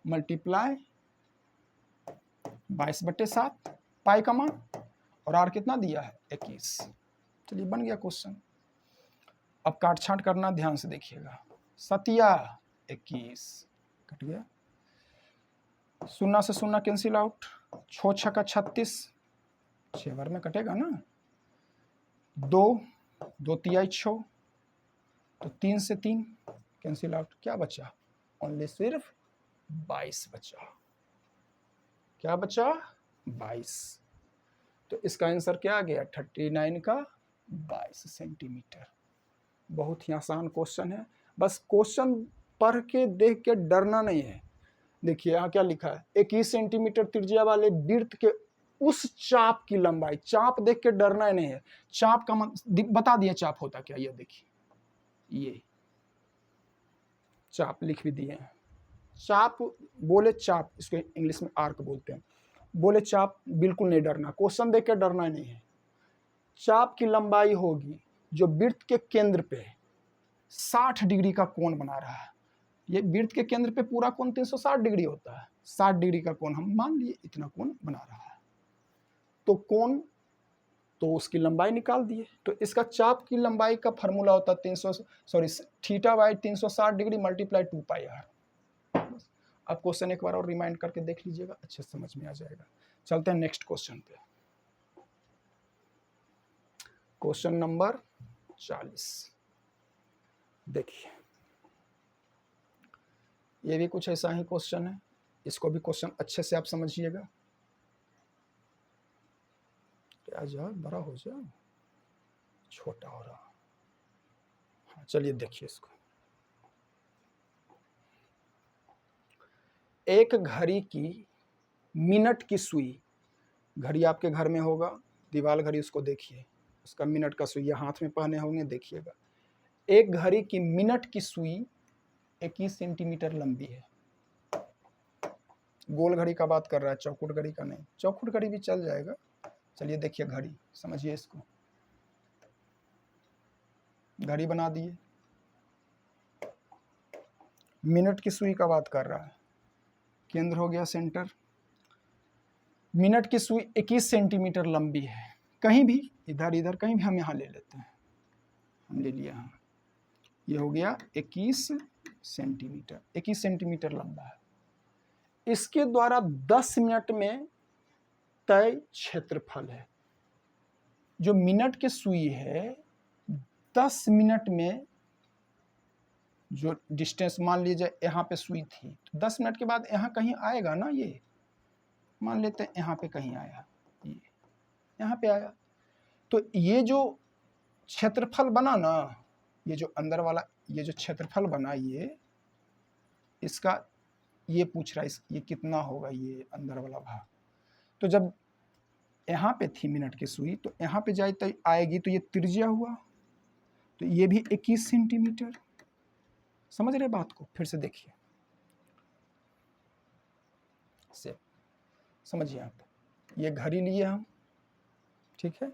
मल्टीप्लाई 22 बटे 7, पाई का मान, और आर कितना दिया है, 21। चलिए बन गया क्वेश्चन। अब काट छांट करना, ध्यान से देखिएगा। 7 21 कट गया, 0 से 0 कैंसिल आउट, 6 छक्का 36, 6 बार में कटेगा ना, 2 तिहाई 6, तो 3 से 3 कैंसिल आउट, क्या बचा, ओनली सिर्फ 22 बचा। क्या बचा, 22। तो इसका आंसर क्या आ गया, 39 का 22 सेंटीमीटर। बहुत ही आसान क्वेश्चन है, बस क्वेश्चन पढ़ के देख के डरना नहीं है। देखिए यहाँ क्या लिखा है, 21 सेंटीमीटर त्रिज्या वाले वृत्त के उस चाप की लंबाई, चाप देख के डरना ही नहीं है। चाप का बता दिया चाप होता क्या, ये देखिए, ये चाप लिख भी दिए हैं। चाप बोले चाप, इसको इंग्लिश में आर्क बोलते हैं, बोले चाप, बिल्कुल नहीं डरना, क्वेश्चन देख के डरना नहीं है। चाप की लंबाई होगी जो वृत्त के केंद्र पे 60 डिग्री का कोण बना रहा है। ये वृत्त के केंद्र पे पूरा कोण 360 डिग्री होता है, 60 डिग्री का कोण हम मान लिए इतना कोण बना रहा है। तो कोण, तो उसकी लंबाई निकाल दिए। तो इसका चाप की लंबाई का फार्मूला होता है theta by 360 degree multiply 2 pi R. अब क्वेश्चन एक बार और रिमाइंड करके देख लीजिएगा, अच्छे से समझ में आ जाएगा। चलते हैं नेक्स्ट क्वेश्चन पे। क्वेश्चन नंबर 40 देखिए, ये भी कुछ ऐसा ही क्वेश्चन है, इसको भी क्वेश्चन अच्छे से आप समझिएगा। क्या जा बड़ा हो जा, छोटा हो रहा। हाँ चलिए देखिए इसको। एक घड़ी की मिनट की सुई, घड़ी आपके घर में होगा, दीवार घड़ी, उसको देखिए, उसका मिनट का सुई हाथ में पहने होंगे, देखिएगा। एक घड़ी की मिनट की सुई 21 सेंटीमीटर लंबी है। गोल घड़ी का बात कर रहा है, चौकुट घड़ी का नहीं। चौकुट घड़ी भी चल जाएगा। चलिए देखिए घड़ी, समझिए इसको। घड़ी बना दिए, मिनट की सुई का बात कर रहा है, केंद्र हो गया सेंटर। मिनट की सुई 21 सेंटीमीटर लंबी है, कहीं भी इधर इधर कहीं भी हम यहाँ ले लेते हैं, हम ले लिया यहाँ, ये हो गया 21 सेंटीमीटर, 21 सेंटीमीटर लंबा है। इसके द्वारा 10 मिनट में तय क्षेत्रफल है। जो मिनट की सुई है, 10 मिनट में जो डिस्टेंस, मान लीजिए यहाँ पे सुई थी, तो 10 मिनट के बाद यहाँ कहीं आएगा ना, ये मान लेते हैं यहाँ पे कहीं आया, ये यहाँ पे आया, तो ये जो क्षेत्रफल बना ना, ये जो अंदर वाला ये जो क्षेत्रफल बना, ये इसका ये पूछ रहा है, ये कितना होगा, ये अंदर वाला भाग। तो जब यहाँ पे थी मिनट की सुई, तो यहाँ पे जाए तो आएगी, तो ये त्रिज्या हुआ, तो ये भी 21 सेंटीमीटर। समझ रहे बात को? फिर से देखिए, से समझिए आप। ये घड़ी लिए हम, ठीक है,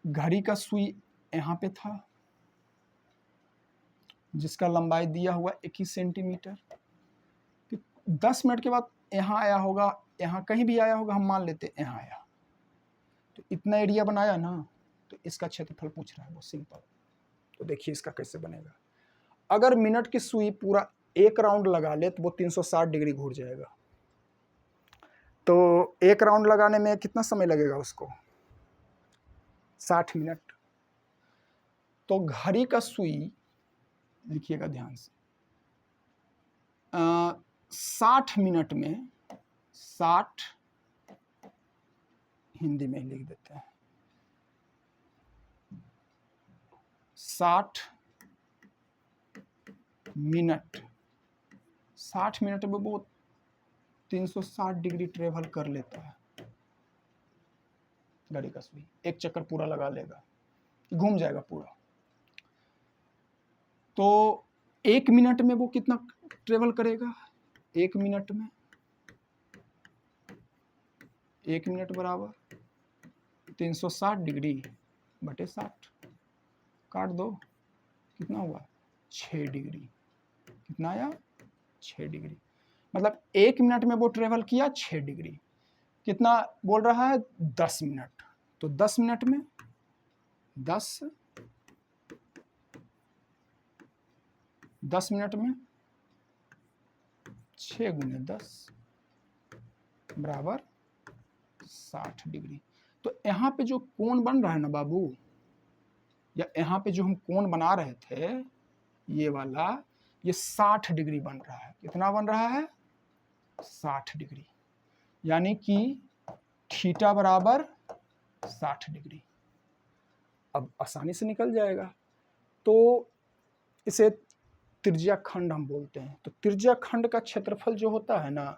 घड़ी का सुई यहाँ पे था, जिसका लंबाई दिया हुआ 21 सेंटीमीटर। 10 मिनट के बाद यहाँ आया होगा, यहाँ कहीं भी आया होगा, हम मान लेते यहाँ आया, तो इतना एरिया बनाया ना, तो इसका क्षेत्रफल पूछ रहा है, वो सिंपल। तो देखिए इसका कैसे बनेगा। अगर मिनट की सुई पूरा एक राउंड लगा ले, तो वो 360 डिग्री घूर जाएगा। तो एक राउंड लगाने में कितना समय लगेगा उसको? 60 मिनट। तो घड़ी का सुई, लिखिएगा ध्यान से, 60 मिनट में, 60 हिंदी में ही लिख देते हैं, 60 मिनट, 60 मिनट में वो 360 डिग्री ट्रेवल कर लेता है। घड़ी का सुई एक चक्कर पूरा लगा लेगा, घूम जाएगा पूरा। तो 1 मिनट में वो कितना ट्रेवल करेगा? 1 मिनट में, 1 मिनट बराबर 360 डिग्री बटे 60, काट दो, कितना हुआ? 6 डिग्री। कितना आया? 6 डिग्री। मतलब 1 मिनट में वो ट्रेवल किया 6 डिग्री। कितना बोल रहा है? 10 मिनट। तो 10 मिनट में 10 मिनट में 6 गुने 10 बराबर 60 डिग्री। तो यहाँ पे जो कोण बन रहा है ना बाबू, या यहाँ पे जो हम कोण बना रहे थे, ये वाला, ये 60 डिग्री बन रहा है। कितना बन रहा है? 60 डिग्री। यानी कि थीटा बराबर 60 डिग्री। अब आसानी से निकल जाएगा। तो इसे त्रिज्या खंड हम बोलते हैं। तो त्रिज्या खंड का क्षेत्रफल जो होता है ना,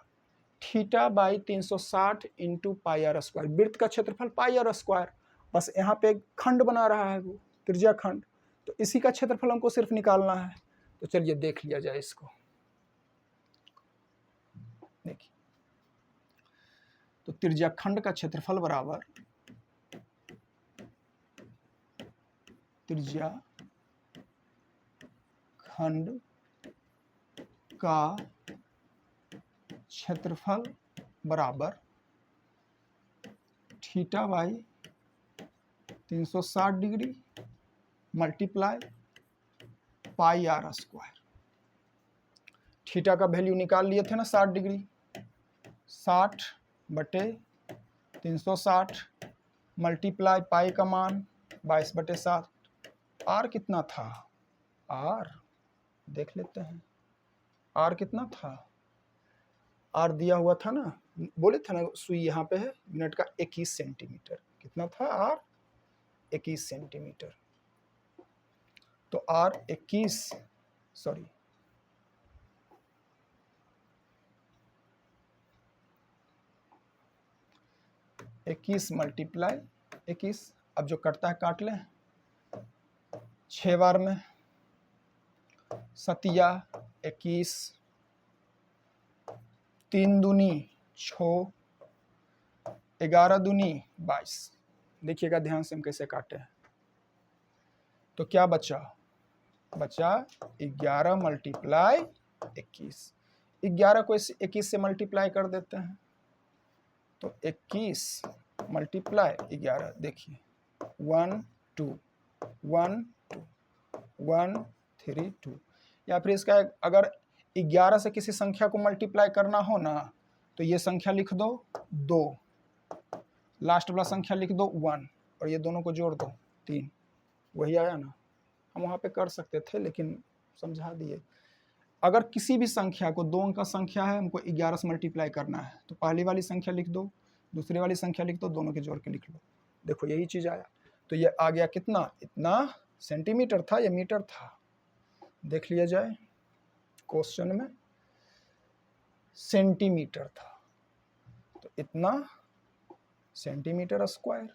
theta by 360 into pi are square. वृत्त का क्षेत्रफल पाई आर स्क्वायर, बस यहाँ पे खंड बना रहा है वो त्रिज्या खंड, तो इसी का क्षेत्रफल हमको सिर्फ निकालना है। तो चलिए देख लिया जाए इसको। देखिए, तो त्रिज्या खंड का क्षेत्रफल बराबर त्रिज्या खंड का क्षेत्रफल बराबर theta by 360 degree multiply pi are square. Theta का वैल्यू निकाल लिए थे ना 60 डिग्री, 60 बटे 360 मल्टीप्लाई पाई का मान 22/7। आर कितना था? आर देख लेते हैं, आर कितना था? आर दिया हुआ था ना, बोले थे ना सुई यहाँ पे है, मिनट का 21 सेंटीमीटर। कितना था आर? 21 सेंटीमीटर। तो आर 21 सॉरी 21 मल्टीप्लाई 21, अब जो कटता है काट लें, 6 बार में 7 21, 3 दूनी 6, 11 दूनी 22। देखिएगा ध्यान से हम कैसे काटे हैं। तो क्या बचा? बचा 11 मल्टीप्लाई 21। 11 को 21 से मल्टीप्लाई कर देते हैं, तो 21 मल्टीप्लाई 11, देखिए 1 2 1 2 1 3 2। या फिर इसका अगर 11 से किसी संख्या को मल्टीप्लाई करना हो ना, तो ये संख्या लिख दो 2, लास्ट वाला संख्या लिख दो 1, और ये दोनों को जोड़ दो 3। वही आया ना। हम वहाँ पे कर सकते थे लेकिन समझा दिए। अगर किसी भी संख्या को, 2 अंक का संख्या है, हमको 11 से मल्टीप्लाई करना है, तो पहली वाली संख्या लिख दो, दूसरी वाली संख्या लिख दो, दोनों के जोड़ के लिख लो। देखो यही चीज़ आया। तो ये आ गया कितना? इतना सेंटीमीटर था या मीटर था? देख लिया जाए, क्वेश्चन में सेंटीमीटर था, तो इतना centimetre square.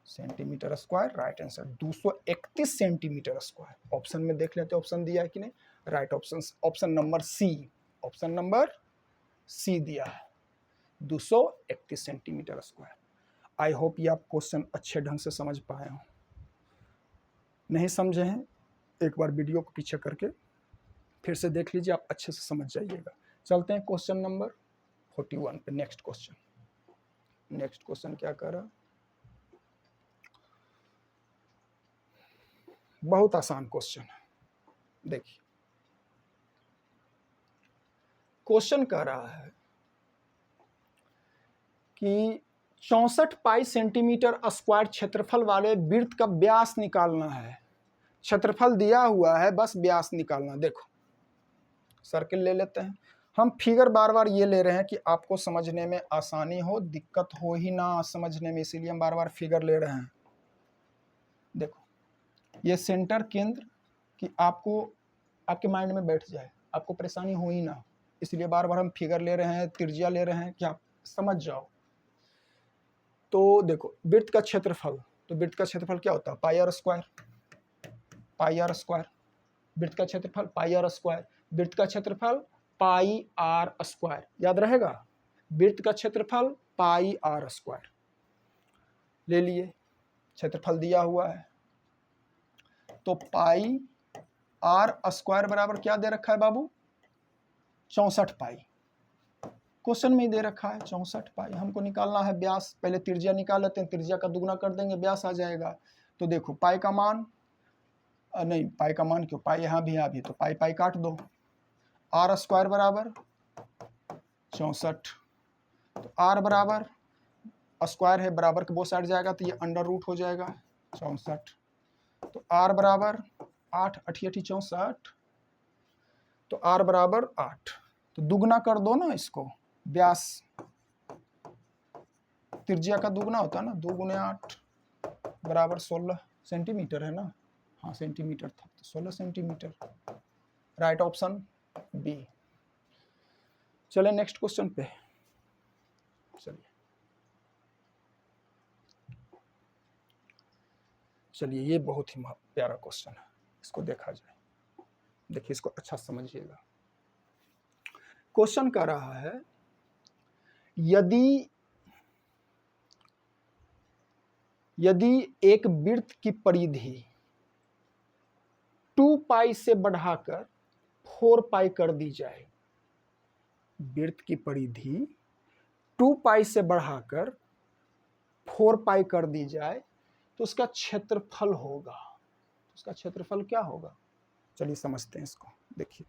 Centimetre square right answer 231 centimetre square. Option में देख लेते हैं ऑप्शन दिया है कि नहीं। Right option, option number C, option number C दिया है 231 सेंटीमीटर स्क्वायर। आई होप ये आप क्वेश्चन अच्छे ढंग से समझ पाए हो। नहीं समझे हैं, एक बार वीडियो को पीछे करके फिर से देख लीजिए, आप अच्छे से समझ जाइएगा। चलते हैं क्वेश्चन नंबर 41 पे। नेक्स्ट क्वेश्चन, नेक्स्ट क्वेश्चन क्या कर रहा? बहुत आसान क्वेश्चन है। देखिए क्वेश्चन कह रहा है कि 64 पाई सेंटीमीटर स्क्वायर क्षेत्रफल वाले वृत्त का व्यास निकालना है। क्षेत्रफल दिया हुआ है, बस व्यास निकालना। देखो सर्किल ले लेते हैं हम। फिगर बार बार ये ले रहे हैं कि आपको समझने में आसानी हो, दिक्कत हो ही ना समझने में, इसीलिए हम बार बार फिगर ले रहे हैं। देखो ये सेंटर केंद्र कि आपको, आपके माइंड में बैठ जाए, आपको परेशानी हो ही ना, इसलिए बार बार हम फिगर ले रहे हैं, त्रिज्या ले रहे हैं कि आप समझ जाओ। तो देखो वृत्त का क्षेत्रफल, तो वृत्त का क्षेत्रफल क्या होता है? Pi are square, pi are square. वृत्त का क्षेत्रफल पाई आर स्क्वायर, वृत्त का क्षेत्रफल पाई आर स्क्वायर, याद रहेगा। वृत्त का क्षेत्रफल पाई आर स्क्वायर ले लिए, क्षेत्रफल दिया हुआ है, तो पाई आर स्क्वायर बराबर क्या दे रखा है बाबू? 64 पाई। क्वेश्चन में ही दे रखा है 64 पाई। हमको निकालना है व्यास। पहले त्रिज्या निकाल लेते हैं, त्रिज्या का दुगना कर देंगे, व्यास आ जाएगा। तो देखो पाई का मान, नहीं पाई का मान क्यों, पाई यहाँ भी यहाँ भी, तो पाई पाई काट दो। आर स्क्वायर बराबर 64, तो आर बराबर स्क्वायर है, बराबर के बहुत साइड जाएगा तो ये अंडर रूट हो जाएगा 64। तो आर बराबर 8, 8 64, तो आर बराबर 8। तो दुगना कर दो ना इसको, व्यास त्रिज्या का दुगना होता है ना, 2 × 8 बराबर 16 सेंटीमीटर है ना। हाँ सेंटीमीटर था, तो 16 सेंटीमीटर। Right option B. चले नेक्स्ट क्वेश्चन पे। चलिए ये बहुत ही प्यारा क्वेश्चन है, इसको देखा जाए। देखिए इसको अच्छा समझिएगा। क्वेश्चन कह रहा है यदि यदि एक वृत्त की परिधि 2 पाई से बढ़ाकर 4 पाई कर दी जाए, वृत्त की परिधि 2 पाई से बढ़ाकर 4 पाई कर दी जाए तो उसका क्षेत्रफल होगा। उसका क्षेत्रफल क्या होगा, चलिए समझते हैं इसको। देखिए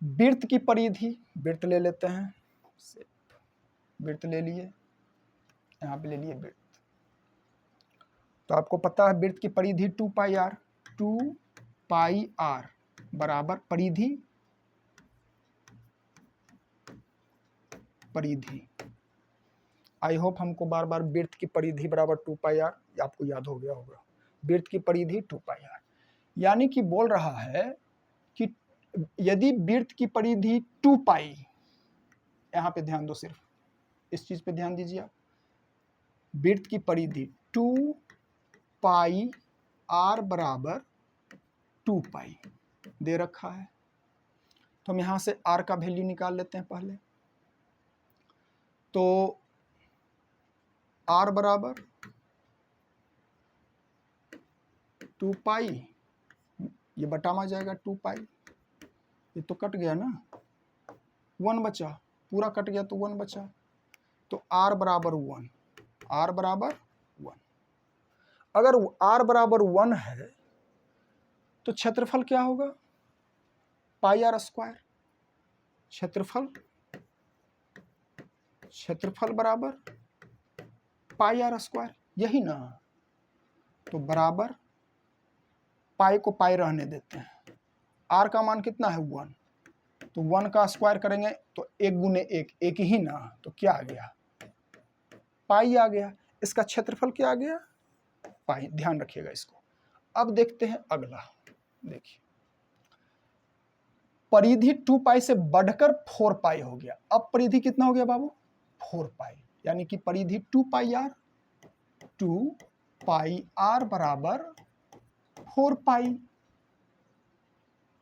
वृत्त की परिधि, वृत्त ले लेते हैं, वृत्त ले लिए, यहाँ पे ले लिए वृत्त। तो आपको पता है वृत्त की परिधि 2 पाई आर, 2 पाई आर बराबर परिधि, आई होप हमको बार बार वृत्त की परिधि बराबर 2 पाई आर आपको याद हो गया होगा। वृत्त की परिधि 2 पाई आर, यानी कि बोल रहा है कि यदि वृत्त की परिधि 2 पाई, यहाँ पे ध्यान दो, सिर्फ इस चीज पे ध्यान दीजिए आप, वृत्त की परिधि 2 पाई आर बराबर 2 पाई दे रखा है, तो हम यहाँ से आर का वैल्यू निकाल लेते हैं पहले। तो आर बराबर 2 पाई, ये बटा में आ जाएगा 2 पाई, ये तो कट गया ना, 1 बचा, पूरा कट गया तो 1 बचा, तो आर बराबर 1, आर बराबर 1। अगर आर बराबर 1 है तो क्षेत्रफल क्या होगा, पाई आर स्क्वायर। क्षेत्रफल बराबर पाई आर स्क्वायर, यही ना। तो बराबर पाई को पाई रहने देते हैं, आर का मान कितना है 1, तो 1 का स्क्वायर करेंगे तो 1 गुने 1, 1 ही ना, तो क्या आ गया, पाई आ गया। इसका क्षेत्रफल क्या आ गया, पाई, ध्यान रखिएगा इसको। अब देखते हैं अगला, देखिए परिधि 2 पाई से बढ़कर 4 पाई हो गया। अब परिधि कितना हो गया बाबू, 4 पाई, यानी कि परिधि 2 पाई आर, 2 पाई आर बराबर 4 पाई।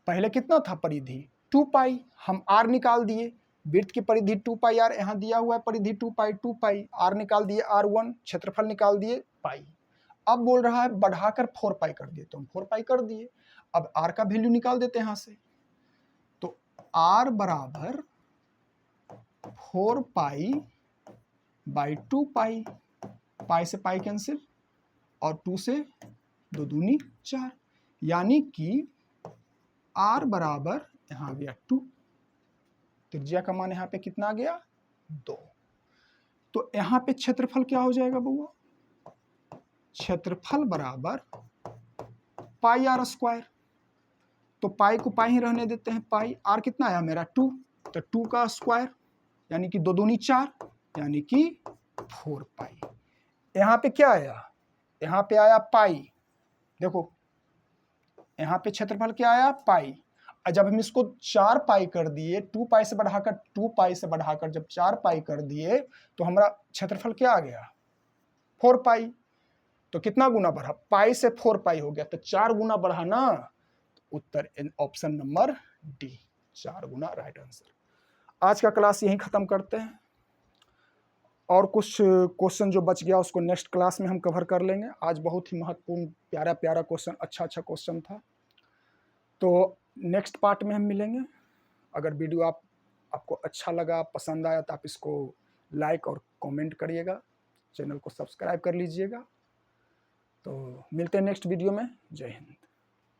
पहले कितना था परिधि 2 पाई, हम आर निकाल दिए, वृत्त की परिधि 2 पाई आर, यहाँ दिया हुआ है परिधि 2 पाई, 2 पाई आर निकाल दिए, R1 क्षेत्रफल निकाल दिए पाई। अब बोल रहा है बढ़ाकर 4 पाई कर दिए, तो हम 4 पाई कर दिए। अब आर का वैल्यू निकाल देते हैं यहाँ से, तो आर बराबर 4 पाई बाई 2 पाई, पाई से पाई कैंसिल और 2 से 2 दूनी 4, यानी कि आर बराबर यहाँ आ गया 2, त्रिज्या का मान यहाँ पे कितना आ गया 2। तो यहाँ पे क्षेत्रफल क्या हो जाएगा बउआ, क्षेत्रफल बराबर पाई आर स्क्वायर। तो पाई को पाई ही रहने देते हैं, पाई, आर कितना आया मेरा 2, तो 2 का स्क्वायर यानी कि 2 दूनी 4, यानी कि 4 पाई। यहाँ पे क्या आया, यहाँ पे आया पाई, देखो यहाँ पे क्षेत्रफल क्या आया पाई। और जब हम इसको 4 पाई कर दिए, 2 पाई से बढ़ाकर जब 4 पाई कर दिए तो हमारा क्षेत्रफल क्या आ गया 4 पाई। तो कितना गुना बढ़ा, पाई से 4 पाई हो गया, तो 4 गुना बढ़ा ना, उत्तर ऑप्शन नंबर डी, 4 गुना राइट आंसर। आज का क्लास यहीं खत्म करते हैं, और कुछ क्वेश्चन जो बच गया उसको नेक्स्ट क्लास में हम कवर कर लेंगे। आज बहुत ही महत्वपूर्ण प्यारा प्यारा क्वेश्चन, अच्छा क्वेश्चन था। तो नेक्स्ट पार्ट में हम मिलेंगे। अगर वीडियो आपको अच्छा लगा, पसंद आया, तो आप इसको लाइक और कमेंट करिएगा, चैनल को सब्सक्राइब कर लीजिएगा। तो मिलते हैं नेक्स्ट वीडियो में। जय हिंद।